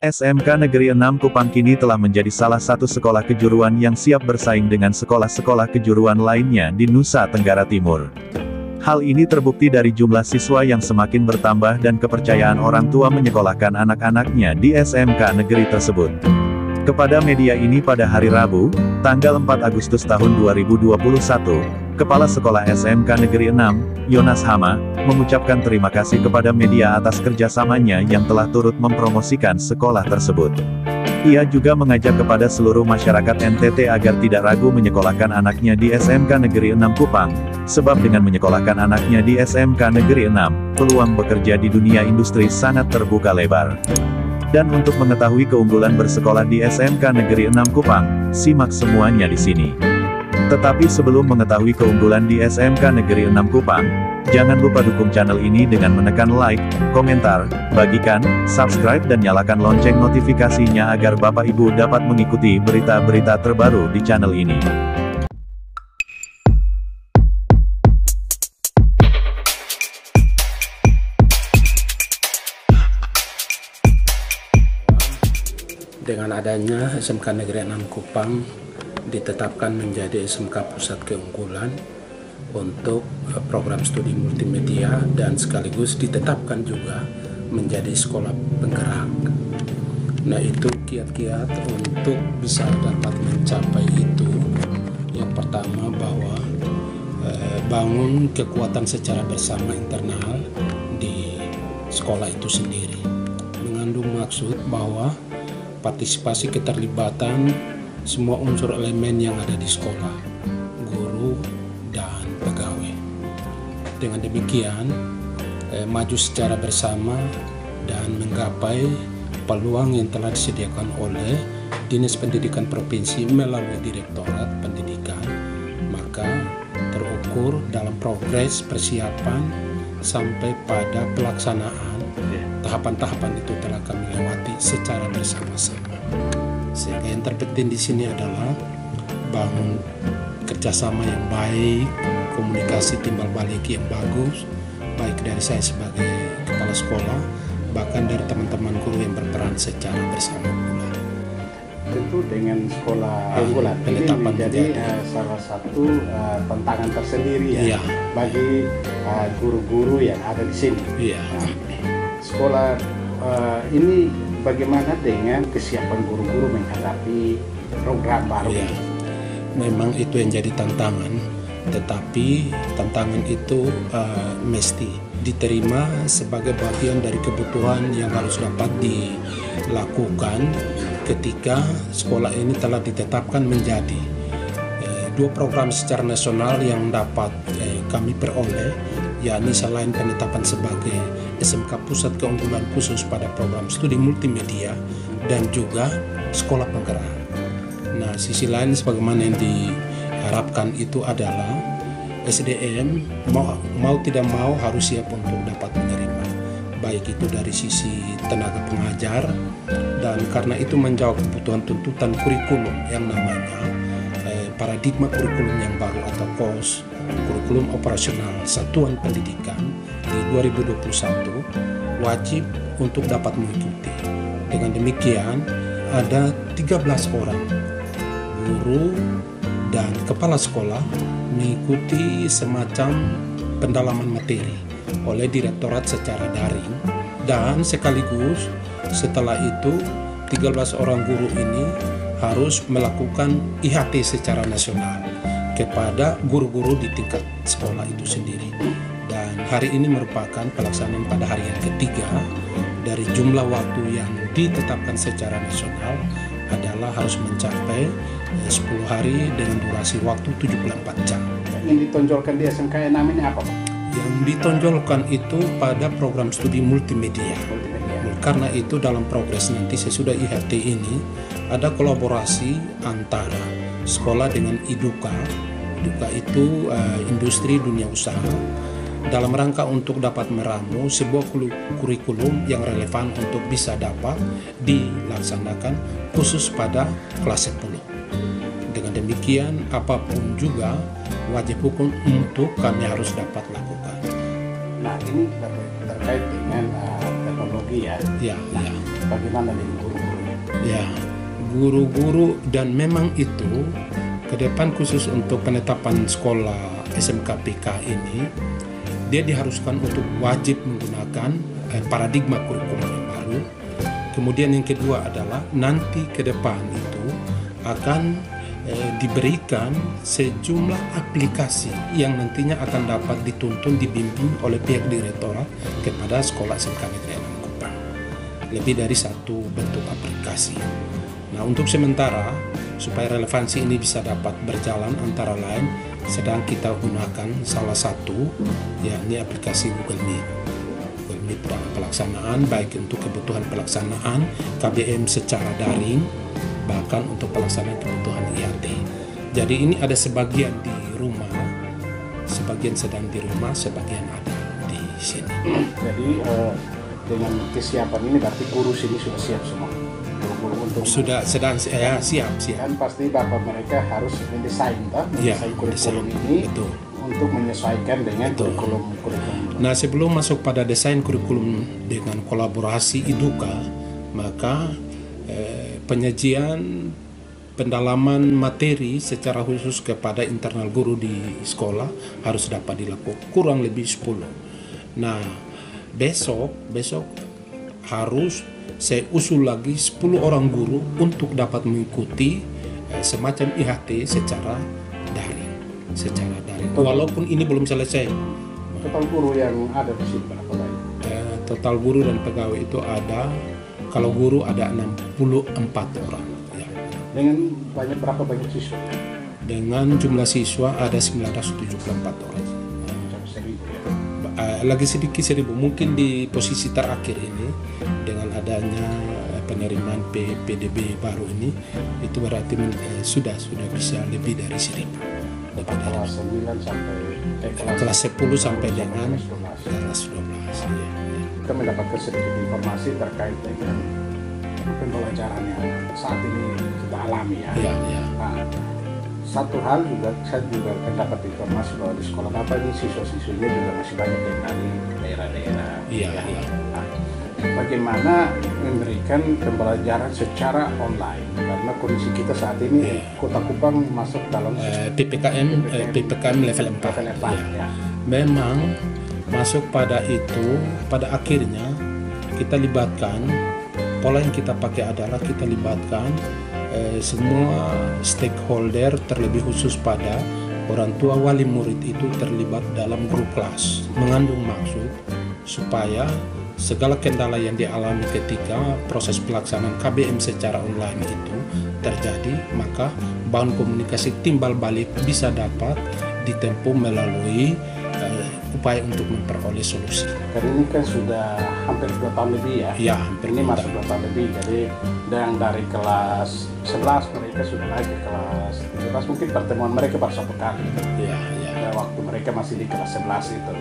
SMK Negeri 6 Kupang kini telah menjadi salah satu sekolah kejuruan yang siap bersaing dengan sekolah-sekolah kejuruan lainnya di Nusa Tenggara Timur. Hal ini terbukti dari jumlah siswa yang semakin bertambah dan kepercayaan orang tua menyekolahkan anak-anaknya di SMK negeri tersebut. Kepada media ini pada hari Rabu, tanggal 4 Agustus tahun 2021, Kepala Sekolah SMK Negeri 6, Yonas Hama, mengucapkan terima kasih kepada media atas kerjasamanya yang telah turut mempromosikan sekolah tersebut. Ia juga mengajak kepada seluruh masyarakat NTT agar tidak ragu menyekolahkan anaknya di SMK Negeri 6 Kupang, sebab dengan menyekolahkan anaknya di SMK Negeri 6, peluang bekerja di dunia industri sangat terbuka lebar. Dan untuk mengetahui keunggulan bersekolah di SMK Negeri 6 Kupang, simak semuanya di sini. Tetapi sebelum mengetahui keunggulan di SMK Negeri 6 Kupang, jangan lupa dukung channel ini dengan menekan like, komentar, bagikan, subscribe dan nyalakan lonceng notifikasinya agar Bapak Ibu dapat mengikuti berita-berita terbaru di channel ini. Dengan adanya SMK Negeri 6 Kupang ditetapkan menjadi SMK pusat keunggulan untuk program studi multimedia dan sekaligus ditetapkan juga menjadi sekolah penggerak. Nah, itu kiat-kiat untuk bisa dapat mencapai itu. Yang pertama bahwa bangun kekuatan secara bersama internal di sekolah itu sendiri, mengandung maksud bahwa partisipasi keterlibatan semua unsur elemen yang ada di sekolah, guru dan pegawai. Dengan demikian, maju secara bersama dan menggapai peluang yang telah disediakan oleh Dinas Pendidikan Provinsi melalui Direktorat Pendidikan, maka terukur dalam progres persiapan sampai pada pelaksanaan. Tahapan-tahapan itu telah kami lewati secara bersama-sama. Sehingga yang terpenting di sini adalah bangun kerjasama yang baik, komunikasi timbal balik yang bagus, baik dari saya sebagai kepala sekolah, bahkan dari teman-teman guru yang berperan secara bersama pula. Tentu dengan sekolah unggulan ini menjadi salah satu tantangan tersendiri ya, bagi guru-guru yang ada di sini. Sekolah ini bagaimana dengan kesiapan guru-guru menghadapi program baru ini? Memang itu yang jadi tantangan, tetapi tantangan itu mesti diterima sebagai bagian dari kebutuhan yang harus dapat dilakukan ketika sekolah ini telah ditetapkan menjadi dua program secara nasional yang dapat kami peroleh, yakni selain penetapan sebagai SMK Pusat Keunggulan khusus pada program studi multimedia dan juga sekolah penggerak. Nah, sisi lain sebagaimana yang diharapkan itu adalah SDM mau tidak mau harus siap untuk dapat menerima, baik itu dari sisi tenaga pengajar, dan karena itu menjawab kebutuhan tuntutan kurikulum yang namanya paradigma kurikulum yang baru atau KOS, kurikulum operasional satuan pendidikan di 2021 wajib untuk dapat mengikuti. Dengan demikian ada 13 orang guru dan kepala sekolah mengikuti semacam pendalaman materi oleh direktorat secara daring, dan sekaligus setelah itu 13 orang guru ini harus melakukan IHT secara nasional kepada guru-guru di tingkat sekolah itu sendiri. Dan hari ini merupakan pelaksanaan pada hari yang ketiga dari jumlah waktu yang ditetapkan secara nasional adalah harus mencapai 10 hari dengan durasi waktu 74 jam. Yang ditonjolkan di SMK 6 ini apa, Pak? Yang ditonjolkan itu pada program studi multimedia. Karena itu dalam progres nanti sesudah IHT ini ada kolaborasi antara sekolah dengan IDUKA. IDUKA itu industri dunia usaha, dalam rangka untuk dapat meramu sebuah kurikulum yang relevan untuk bisa dapat dilaksanakan khusus pada kelas 10. Dengan demikian apapun juga wajib hukum untuk kami harus dapat lakukan. Nah, ini terkait dengan teknologi ya. Ya. bagaimana dengan guru-gurunya? Ya, guru-guru, dan memang itu ke depan khusus untuk penetapan sekolah SMKPK ini, dia diharuskan untuk wajib menggunakan paradigma kurikulum yang baru. Kemudian yang kedua adalah nanti ke depan itu akan diberikan sejumlah aplikasi yang nantinya akan dapat dituntun, dibimbing oleh pihak direktorat kepada sekolah SMK Negeri 6 Kupang. Lebih dari satu bentuk aplikasi. Nah, untuk sementara supaya relevansi ini bisa dapat berjalan, antara lain sedang kita gunakan salah satu, yakni aplikasi Google Meet. Google Meet dalam pelaksanaan baik untuk kebutuhan pelaksanaan KBM secara daring, bahkan untuk pelaksanaan kebutuhan IAT. Jadi ini ada sebagian di rumah, sebagian sedang di rumah, sebagian ada di sini. Jadi dengan kesiapan ini berarti guru sini sudah siap semua. Guru-guru untuk sedang siap. Kan pasti bapak mereka harus mendesain kurikulum ini. Betul. Untuk menyesuaikan dengan kurikulum. Nah, sebelum masuk pada desain kurikulum dengan kolaborasi IDUKA, maka penyajian pendalaman materi secara khusus kepada internal guru di sekolah harus dapat dilakukan kurang lebih 10. Nah, besok harus saya usul lagi 10 orang guru untuk dapat mengikuti semacam IHT secara daring. Walaupun ini belum selesai. Total guru yang ada di sini berapa banyak? Total guru dan pegawai itu ada, kalau guru ada 64 orang. Ya. Dengan berapa banyak siswa? Dengan jumlah siswa ada 974 orang. Lagi sedikit 1.000. Mungkin di posisi terakhir ini dengan adanya penerimaan PDB baru ini, itu berarti sudah bisa lebih dari 1.000. Kelas 9 sampai kelas 10 sampai dengan kelas 12. Ya. Kita mendapatkan sedikit informasi terkait dengan pembelajaran yang saat ini kita alami ya. Nah, satu hal juga saya juga mendapat informasi bahwa di sekolah Bapak ini siswa-siswinya juga masih banyak yang dari daerah-daerah. Nah, bagaimana memberikan pembelajaran secara online karena kondisi kita saat ini Kota Kupang masuk dalam PPKM level 4. Memang masuk pada itu, pada akhirnya kita libatkan, pola yang kita pakai adalah kita libatkan semua stakeholder, terlebih khusus pada orang tua wali murid itu terlibat dalam grup kelas, mengandung maksud supaya segala kendala yang dialami ketika proses pelaksanaan KBM secara online itu terjadi, maka bahan komunikasi timbal balik bisa dapat ditempuh melalui upaya untuk memperoleh solusi. Karena ini kan sudah hampir 2 tahun lebih ya? Ya, hampir ini masuk 2 tahun lebih, jadi yang dari kelas 11 mereka sudah naik ke kelas 13, mungkin pertemuan mereka baru 1 kali. Waktu mereka masih di kelas 11 itu.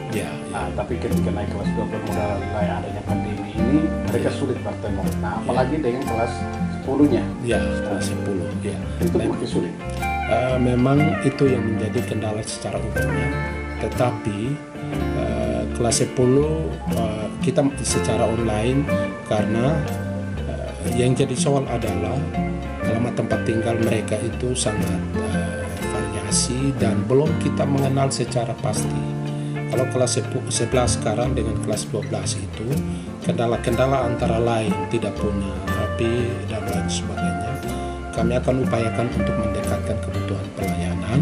Nah, tapi ketika naik kelas 12 mulai adanya pandemi ini, mereka sulit bertemu. Nah, apalagi dengan kelas 10-nya. Kelas 10. Itu makin sulit. Memang itu yang menjadi kendala secara umumnya. Tetapi kelas 10 kita secara online karena yang jadi soal adalah alamat tempat tinggal mereka itu sangat variasi dan belum kita mengenal secara pasti. Kalau kelas 11 sekarang dengan kelas 12 itu kendala-kendala antara lain tidak punya HP dan lain sebagainya. Kami akan upayakan untuk mendekatkan kebutuhan pelayanan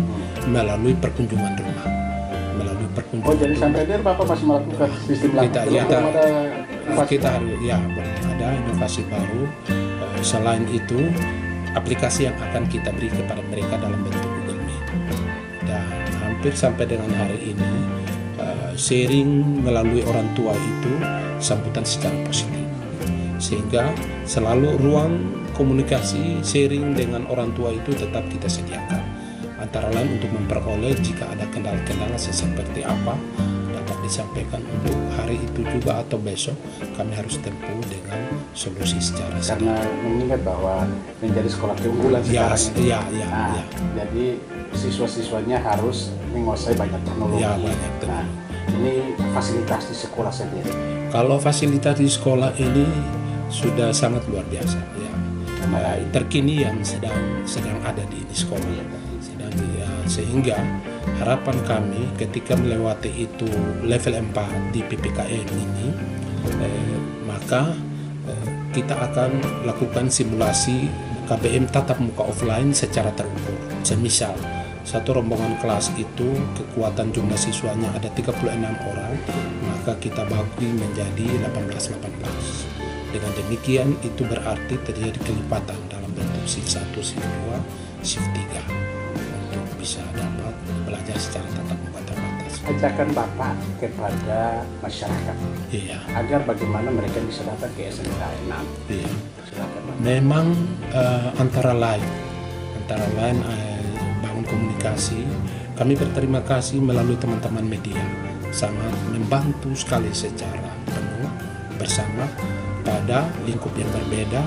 melalui perkunjungan rumah. Jadi sampai dia Bapak masih melakukan sistem lain? Kita ada inovasi baru. Selain itu, aplikasi yang akan kita beri kepada mereka dalam bentuk Google Meet. Dan hampir sampai dengan hari ini, sharing melalui orang tua itu sambutan secara positif. Sehingga selalu ruang komunikasi sharing dengan orang tua itu tetap kita sediakan. Antara lain untuk memperoleh jika ada kendala-kendala seperti apa dapat disampaikan untuk hari itu juga atau besok, kami harus tempuh dengan solusi secara karena mengingat bahwa menjadi sekolah keunggulan sekarang jadi siswa-siswanya harus menguasai banyak teknologi. Banyak ini fasilitas di sekolah sendiri. Kalau fasilitas di sekolah ini sudah sangat luar biasa ya. Terkini yang sedang ada di sekolah sehingga harapan kami ketika melewati itu level 4 di PPKN ini maka kita akan lakukan simulasi KBM tatap muka offline secara terukur. Semisal satu rombongan kelas itu kekuatan jumlah siswanya ada 36 orang, maka kita bagi menjadi 18-18. Dengan demikian itu berarti terjadi kelipatan dalam bentuk shift 1, shift 2, shift 3 untuk bisa dapat belajar secara tatap muka terbatas. Ajakan Bapak kepada masyarakat agar bagaimana mereka bisa datang ke SMK 6. Memang antara lain bangun komunikasi. Kami berterima kasih melalui teman-teman media sangat membantu sekali secara penuh bersama pada lingkup yang berbeda,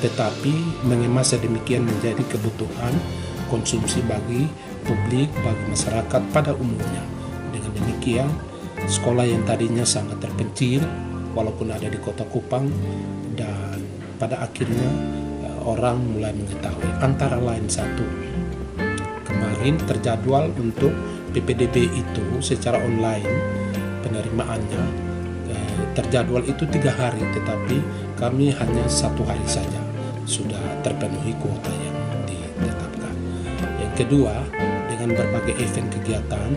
tetapi mengemas sedemikian menjadi kebutuhan konsumsi bagi publik, bagi masyarakat pada umumnya. Dengan demikian, sekolah yang tadinya sangat terpencil, walaupun ada di Kota Kupang, dan pada akhirnya orang mulai mengetahui. Antara lain satu, kemarin terjadwal untuk PPDB itu secara online penerimaannya. Terjadwal itu 3 hari, tetapi kami hanya 1 hari saja sudah terpenuhi kuota yang ditetapkan. Yang kedua, dengan berbagai event kegiatan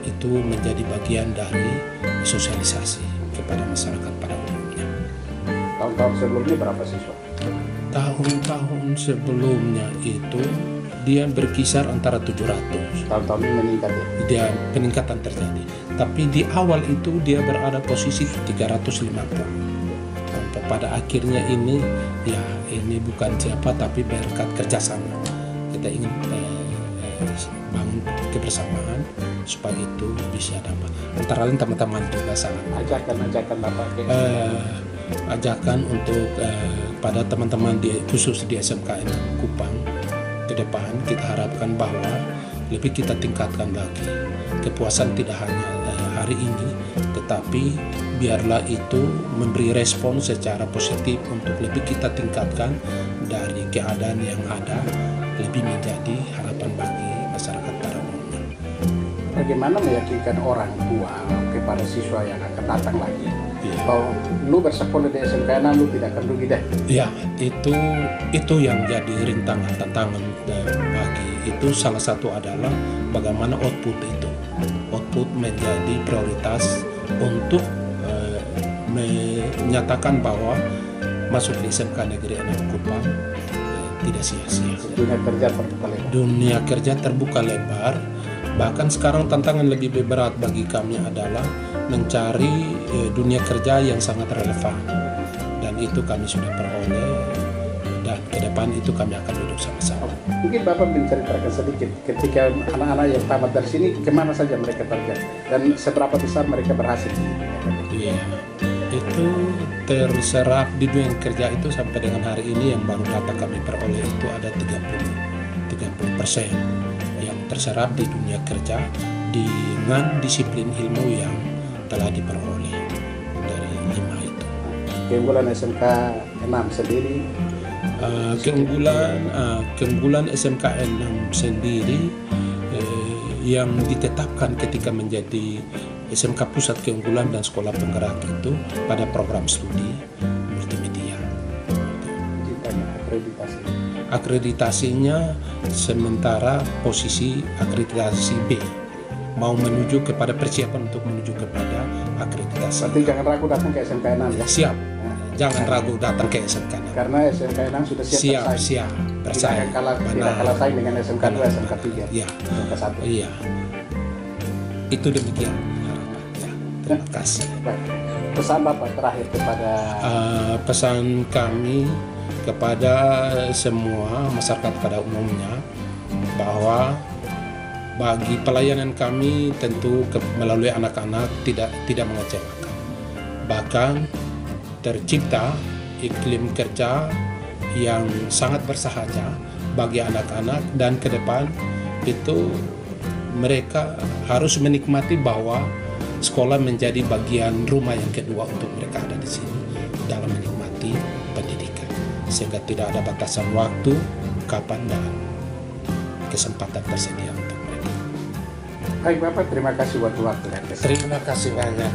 itu menjadi bagian dari sosialisasi kepada masyarakat pada umumnya. Tahun-tahun sebelumnya berapa siswa? Tahun-tahun sebelumnya itu dia berkisar antara 700. Tahun-tahun ini meningkat ya? Dia peningkatan terjadi. Tapi di awal itu dia berada posisi 350. Sampai pada akhirnya ini bukan siapa tapi berkat kerjasama. Kita ingin bangun kebersamaan supaya itu bisa dapat. Antara lain teman-teman juga sangat. Ajakan Bapak. Ajakan untuk pada teman-teman khusus di SMK Kupang ke depan kita harapkan bahwa lebih kita tingkatkan lagi kepuasan tidak hanya hari ini, tetapi biarlah itu memberi respon secara positif untuk lebih kita tingkatkan dari keadaan yang ada lebih menjadi harapan bagi masyarakat pada umumnya. Bagaimana meyakinkan orang tua kepada siswa yang akan datang lagi bahwa lu bersekolah di SMK 6 lu tidak akan rugi deh? Ya, itu yang jadi rintangan tantangan bagi itu. Salah satu adalah bagaimana output itu. Output menjadi prioritas untuk menyatakan bahwa masuk di SMK Negeri 6 Kupang tidak sia-sia. Dunia kerja terbuka lebar. Bahkan sekarang tantangan lebih berat bagi kami adalah mencari dunia kerja yang sangat relevan, dan itu kami sudah peroleh, dan ke depan itu kami akan duduk sama-sama. Mungkin Bapak menceritakan sedikit ketika anak-anak yang tamat dari sini kemana saja mereka pergi dan seberapa besar mereka berhasil? Iya, itu terserap di dunia kerja itu sampai dengan hari ini yang baru data kami peroleh itu ada 30% yang terserap di dunia kerja dengan disiplin ilmu yang telah diperoleh dari 5 itu. Keunggulan SMK 6 sendiri? Keunggulan SMK 6 sendiri yang ditetapkan ketika menjadi SMK Pusat Keunggulan dan Sekolah Penggerak itu pada program studi multimedia. Akreditasinya sementara posisi akreditasi B, mau menuju kepada persiapan untuk menuju kepada akreditasi. Berarti jangan ragu datang ke SMK 6 ya? Siap, jangan ragu datang ke SMK 6. Karena SMK 6 sudah siap bersaing. Tidak kalah saing dengan SMK 2, SMK 3, ya. SMK 1. Iya, itu demikian. Ya, terima kasih. Baik. Pesan Bapak terakhir kepada pesan kami kepada semua masyarakat pada umumnya bahwa bagi pelayanan kami tentu melalui anak-anak tidak mengecewakan. Bahkan tercipta iklim kerja yang sangat bersahaja bagi anak-anak, dan ke depan itu mereka harus menikmati bahwa sekolah menjadi bagian rumah yang kedua untuk mereka ada di sini dalam menikmati menikmati pendidikan, sehingga tidak ada batasan waktu, kapan dan kesempatan tersedia untuk mereka. Baik Bapak, terima kasih waktu-waktu. Terima kasih banyak.